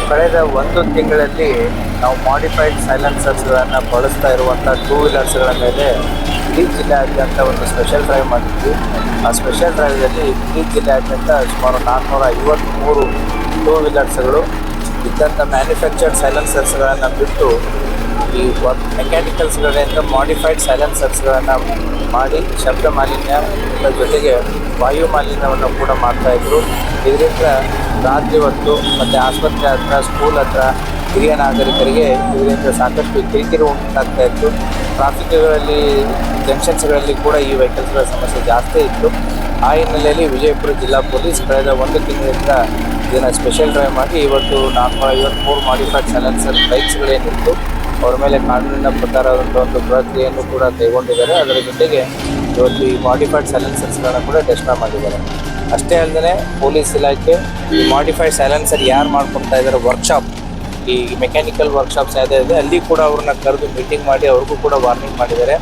ಕಳೆದ ಒಂದು ತಿಂಗಳಲ್ಲಿ ನಾವು ಮಾಡಿಫೈಡ್ ಸೈಲೆನ್ಸರ್ಸ್ಗಳನ್ನು ಬಳಸ್ತಾ ಇರುವಂಥ ಟೂ ವೀಲರ್ಸ್ಗಳ ಮೇಲೆ ಇಡೀ ಜಿಲ್ಲೆಯಾದ್ಯಂತ ಒಂದು ಸ್ಪೆಷಲ್ ಡ್ರೈವ್ ಮಾಡಿದ್ವಿ. ಆ ಸ್ಪೆಷಲ್ ಡ್ರೈವ್ನಲ್ಲಿ ಇಡೀ ಜಿಲ್ಲೆಯಾದ್ಯಂತ ಸುಮಾರು 453 ಟೂ ವೀಲರ್ಸ್ಗಳು ಇದ್ದಂಥ ಮ್ಯಾನುಫ್ಯಾಕ್ಚರ್ಡ್ ಸೈಲೆನ್ಸರ್ಸ್ಗಳನ್ನು ಬಿಟ್ಟು ಈ ಮೆಕ್ಯಾನಿಕಲ್ಸ್ಗಳಿಂದ ಮಾಡಿಫೈಡ್ ಸೈಲೆನ್ಸರ್ಸ್ಗಳನ್ನು ಮಾಡಿ ಶಬ್ದ ಮಾಲಿನ್ಯ ಜೊತೆಗೆ ವಾಯು ಮಾಲಿನ್ಯವನ್ನು ಕೂಡ ಮಾಡ್ತಾಯಿದ್ರು. ಇದರಿಂದ ರಾತ್ರಿ ಹೊತ್ತು ಮತ್ತು ಆಸ್ಪತ್ರೆ ಹತ್ರ, ಸ್ಕೂಲ್ ಹತ್ರ ಹಿರಿಯ ನಾಗರಿಕರಿಗೆ ಇದರಿಂದ ಸಾಕಷ್ಟು ಕಿರಿಕಿರಿ ಉಂಟಾಗ್ತಾ ಇತ್ತು. ಟ್ರಾಫಿಕ್ಗಳಲ್ಲಿ, ಜಂಕ್ಷನ್ಸ್ಗಳಲ್ಲಿ ಕೂಡ ಈ ವೆಹಿಕಲ್ಸ್ಗಳ ಸಮಸ್ಯೆ ಜಾಸ್ತಿ ಇತ್ತು. ಆ ಹಿನ್ನೆಲೆಯಲ್ಲಿ ವಿಜಯಪುರ ಜಿಲ್ಲಾ ಪೊಲೀಸ್ ಕಳೆದ ಒಂದು ತಿಂಗಳಿಂದ ಇದನ್ನು ಸ್ಪೆಷಲ್ ಡ್ರೈವ್ ಮಾಡಿ ಇವತ್ತು 453 ಮಾಡಿಫೈಡ್ ಸೈಲೆನ್ಸರ್ ಬೈಕ್ಸ್ಗಳೇನಿತ್ತು ಅವ್ರ ಮೇಲೆ ಕಾನೂನಿನ ಪ್ರಕಾರವಾದಂಥ ಒಂದು ಪ್ರಕ್ರಿಯೆಯನ್ನು ಕೂಡ ಕೈಗೊಂಡಿದ್ದಾರೆ. ಅದರ ಜೊತೆಗೆ ಇವತ್ತು ಈ ಮಾಡಿಫೈಡ್ ಸೈಲೆನ್ಸರ್ಸ್ಗಳನ್ನ ಕೂಡ ಡೆಸ್ಟ್ರಾಯ್ ಮಾಡಿದ್ದಾರೆ. ಅಷ್ಟೇ ಅಲ್ಲದೆ ಪೊಲೀಸ್ ಇಲಾಖೆ ಈ ಮಾಡಿಫೈಡ್ ಸೈಲೆನ್ಸರ್ ಯಾರು ಮಾಡ್ಕೊಡ್ತಾ ಇದ್ದಾರೆ ವರ್ಕ್ಶಾಪ್, ಈ ಮೆಕ್ಯಾನಿಕಲ್ ವರ್ಕ್ಶಾಪ್ಸ್ ಯಾವುದೇ ಇದೆ ಅಲ್ಲಿ ಕೂಡ ಅವ್ರನ್ನ ಕರೆದು ಮೀಟಿಂಗ್ ಮಾಡಿ ಅವ್ರಿಗೂ ಕೂಡ ವಾರ್ನಿಂಗ್ ಮಾಡಿದ್ದಾರೆ.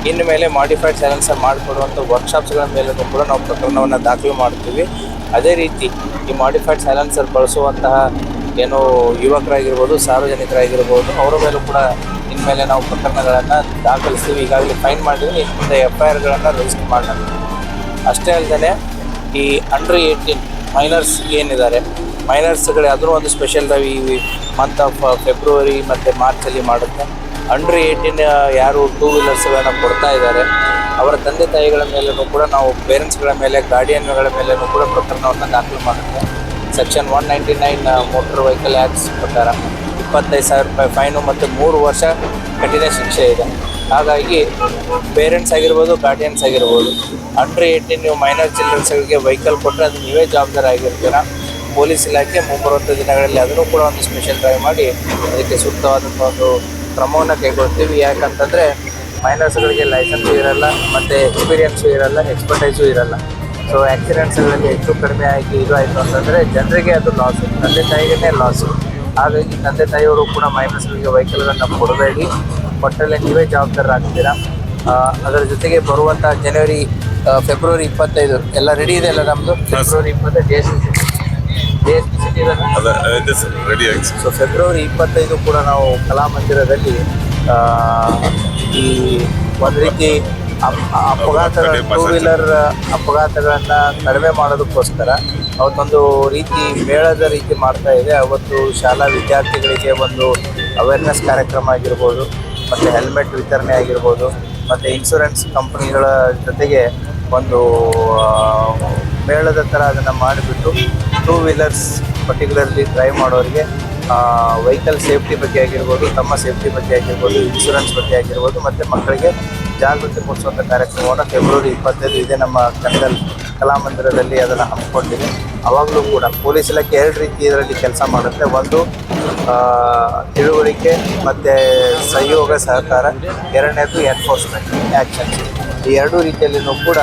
ಇನ್ನು ಮೇಲೆ ಮಾಡಿಫೈಡ್ ಸೈಲೆನ್ಸರ್ ಮಾಡಿಕೊಡುವಂಥ ವರ್ಕ್ಶಾಪ್ಸ್ಗಳ ಮೇಲೂ ಕೂಡ ನಾವು ಪ್ರಕರಣವನ್ನು ದಾಖಲು ಮಾಡ್ತೀವಿ. ಅದೇ ರೀತಿ ಈ ಮಾಡಿಫೈಡ್ ಸೈಲೆನ್ಸರ್ ಬಳಸುವಂತಹ ಏನು ಯುವಕರಾಗಿರ್ಬೋದು, ಸಾರ್ವಜನಿಕರಾಗಿರ್ಬೋದು, ಅವರ ಮೇಲೂ ಕೂಡ ಇನ್ಮೇಲೆ ನಾವು ಪ್ರಕರಣಗಳನ್ನು ದಾಖಲಿಸ್ತೀವಿ. ಈಗಾಗಲೇ ಫೈನ್ ಮಾಡಿದರೆ ಇನ್ನು ಮುಂದೆ FIRಗಳನ್ನು ರಿಜಿಸ್ಟರ್ ಮಾಡಲಾಗಿದೆ. ಅಷ್ಟೇ ಅಲ್ಲದೆ ಈ ಅಂಡರ್ 18 ಮೈನರ್ಸ್ ಏನಿದ್ದಾರೆ, ಮೈನರ್ಸ್ಗಳು ಅದೂ ಒಂದು ಸ್ಪೆಷಲ್ ಡ್ರೈವ್ ಈ ಮಂತ್ ಆಫ್ ಫೆಬ್ರವರಿ ಮತ್ತು ಮಾರ್ಚಲ್ಲಿ ಮಾಡುತ್ತೆ. ಅಂಡರ್ 18 ಯಾರು ಟೂ ವೀಲರ್ಸ್ಗಳನ್ನು ಕೊಡ್ತಾ ಇದ್ದಾರೆ ಅವರ ತಂದೆ ತಾಯಿಗಳ ಮೇಲೂ ಕೂಡ ನಾವು ಪೇರೆಂಟ್ಸ್ಗಳ ಮೇಲೆ, ಗಾರ್ಡಿಯನ್ಗಳ ಮೇಲೂ ಕೂಡ ಪ್ರಕರಣವನ್ನು ದಾಖಲು ಮಾಡುತ್ತೆ. ಸೆಕ್ಷನ್ 199 ಮೋಟರ್ ವೆಹಿಕಲ್ ಆ್ಯಕ್ಟ್ಸ್ ಪ್ರಕಾರ 25,000 ರೂಪಾಯಿ ಫೈನು ಮತ್ತು 3 ವರ್ಷ ಕಠಿಣ ಶಿಕ್ಷೆ ಇದೆ. ಹಾಗಾಗಿ ಪೇರೆಂಟ್ಸ್ ಆಗಿರ್ಬೋದು, ಗಾರ್ಡಿಯನ್ಸ್ ಆಗಿರ್ಬೋದು, ಅಂಡರ್ 18 ನೀವು ಮೈನರ್ ಚಿಲ್ಡ್ರನ್ಸ್ಗಳಿಗೆ ವೆಹಿಕಲ್ ಕೊಟ್ಟರೆ ಅದು ನೀವೇ ಜವಾಬ್ದಾರಿ ಆಗಿರ್ತೀರ. ಪೊಲೀಸ್ ಇಲಾಖೆ ಮುಂಬರುವಂಥ ದಿನಗಳಲ್ಲಿ ಅದನ್ನು ಕೂಡ ಒಂದು ಸ್ಪೆಷಲ್ ಡ್ರೈವ್ ಮಾಡಿ ಅದಕ್ಕೆ ಸೂಕ್ತವಾದಂಥ ಒಂದು ಕ್ರಮವನ್ನು ಕೈಗೊಳ್ತೀವಿ. ಯಾಕಂತಂದರೆ ಮೈನರ್ಸ್ಗಳಿಗೆ ಲೈಸೆನ್ಸು ಇರಲ್ಲ ಮತ್ತು ಎಕ್ಸ್ಪೀರಿಯನ್ಸು ಇರಲ್ಲ, ಎಕ್ಸ್ಪರ್ಟೈಸು ಇರಲ್ಲ. ಸೊ ಆ್ಯಕ್ಸಿಡೆಂಟ್ಸ್ಗಳಲ್ಲಿ ಹೆಚ್ಚು ಕಡಿಮೆ ಆಗಿ ಇದು ಆಯಿತು ಅಂತಂದರೆ ಜನರಿಗೆ ಅದು ಲಾಸು, ತಂದೆ ತಾಯಿಗೇ ಲಾಸು. ಹಾಗಾಗಿ ತಂದೆ ತಾಯಿಯವರು ಕೂಡ ಮೈನರ್ಸ್ಗಳಿಗೆ ವೆಹಿಕಲ್ಗಳನ್ನು ಕೊಡಬೇಡಿ, ಕೊಟ್ಟರೆ ನೀವೇ ಜವಾಬ್ದಾರರಾಗ್ತೀರಾ. ಅದರ ಜೊತೆಗೆ ಬರುವಂಥ ಫೆಬ್ರವರಿ 25 ಎಲ್ಲ ರೆಡಿ ಇದೆ ಅಲ್ಲ ನಮ್ಮದು? ಫೆಬ್ರವರಿ 20 DSP ಸಿಟಿ ಇದೆ. ಸೊ ಫೆಬ್ರವರಿ 25 ಕೂಡ ನಾವು ಕಲಾಮಂದಿರದಲ್ಲಿ ಈ ಒಂದು ರೀತಿ ಟೂ ವೀಲರ್ ಅಪಘಾತಗಳನ್ನು ಕಡಿಮೆ ಮಾಡೋದಕ್ಕೋಸ್ಕರ ಅವತ್ತೊಂದು ರೀತಿ ಮೇಳದ ರೀತಿ ಮಾಡ್ತಾ ಇದೆ. ಅವತ್ತು ಶಾಲಾ ವಿದ್ಯಾರ್ಥಿಗಳಿಗೆ ಒಂದು ಅವೇರ್ನೆಸ್ ಕಾರ್ಯಕ್ರಮ ಆಗಿರ್ಬೋದು, ಮತ್ತು ಹೆಲ್ಮೆಟ್ ವಿತರಣೆ ಆಗಿರ್ಬೋದು, ಮತ್ತು ಇನ್ಶೂರೆನ್ಸ್ ಕಂಪ್ನಿಗಳ ಜೊತೆಗೆ ಒಂದು ಮೇಳದ ಥರ ಅದನ್ನು ಮಾಡಿಬಿಟ್ಟು ಟೂ ವೀಲರ್ಸ್ ಪರ್ಟಿಕ್ಯುಲರ್ಲಿ ಡ್ರೈವ್ ಮಾಡೋರಿಗೆ ವೆಹಿಕಲ್ ಸೇಫ್ಟಿ ಬಗ್ಗೆ ಆಗಿರ್ಬೋದು, ತಮ್ಮ ಸೇಫ್ಟಿ ಬಗ್ಗೆ ಆಗಿರ್ಬೋದು, ಇನ್ಶೂರೆನ್ಸ್ ಬಗ್ಗೆ ಆಗಿರ್ಬೋದು, ಮತ್ತು ಮಕ್ಕಳಿಗೆ ಜಾಗೃತಿ ಮೂಡಿಸುವಂಥ ಕಾರ್ಯಕ್ರಮವನ್ನು ಫೆಬ್ರವರಿ 25 ಇದೇ ನಮ್ಮ ಕಂದಲ್ ಕಲಾಮಂದಿರದಲ್ಲಿ ಅದನ್ನು ಹಮ್ಮಿಕೊಂಡಿದೆ. ಆವಾಗಲೂ ಕೂಡ ಪೊಲೀಸ್ ಇಲಾಖೆ 2 ರೀತಿ ಇದರಲ್ಲಿ ಕೆಲಸ ಮಾಡುತ್ತೆ. ಒಂದು ತಿಳುವಳಿಕೆ ಮತ್ತು ಸಹಯೋಗ ಸಹಕಾರ, ಎರಡನೇದು ಎನ್ಫೋರ್ಸ್ಮೆಂಟ್ ಆ್ಯಕ್ಷನ್ಸ್. ಈ 2 ರೀತಿಯಲ್ಲಿಯೂ ಕೂಡ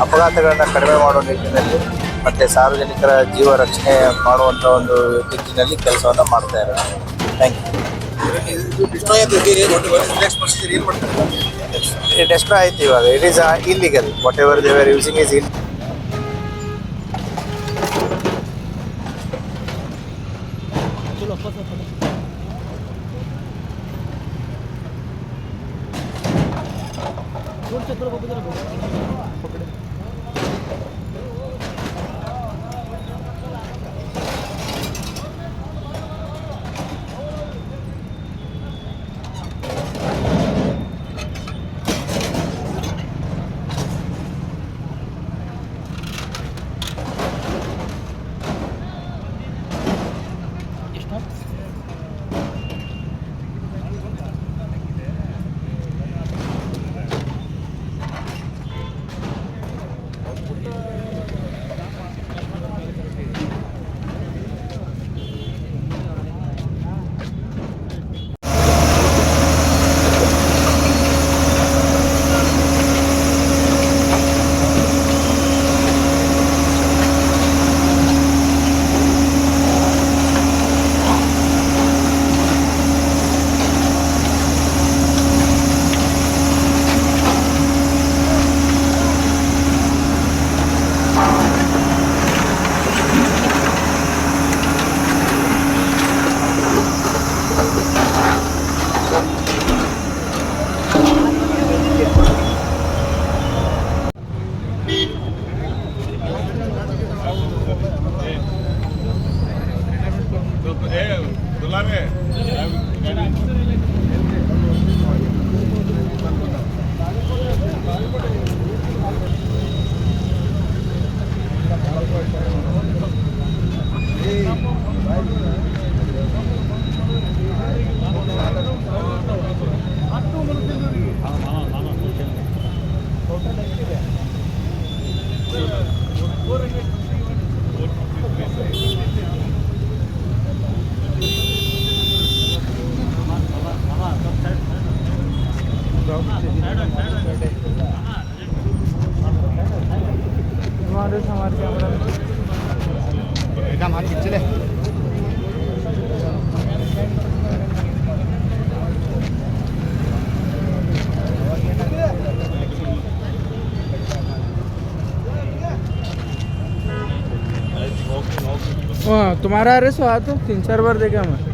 ಅಪಘಾತಗಳನ್ನು ಕಡಿಮೆ ಮಾಡೋ ನಿಟ್ಟಿನಲ್ಲಿ ಮತ್ತು ಸಾರ್ವಜನಿಕರ ಜೀವ ರಕ್ಷಣೆ ಮಾಡುವಂಥ ಒಂದು ನಿಟ್ಟಿನಲ್ಲಿ ಕೆಲಸವನ್ನು ಮಾಡ್ತಾ ಇದ್ದಾರೆ. Thank you. ಡೆಸ್ಟ್ರಾಯ್ ಆಯ್ತು ಇವಾಗ. It is illegal. What ever they were using is ಇಲ್. हमारे कैमरा एकदम हाथ खींच ले तुम्हारा अरेस्ट हुआ तो 3-4 बार देखा मैं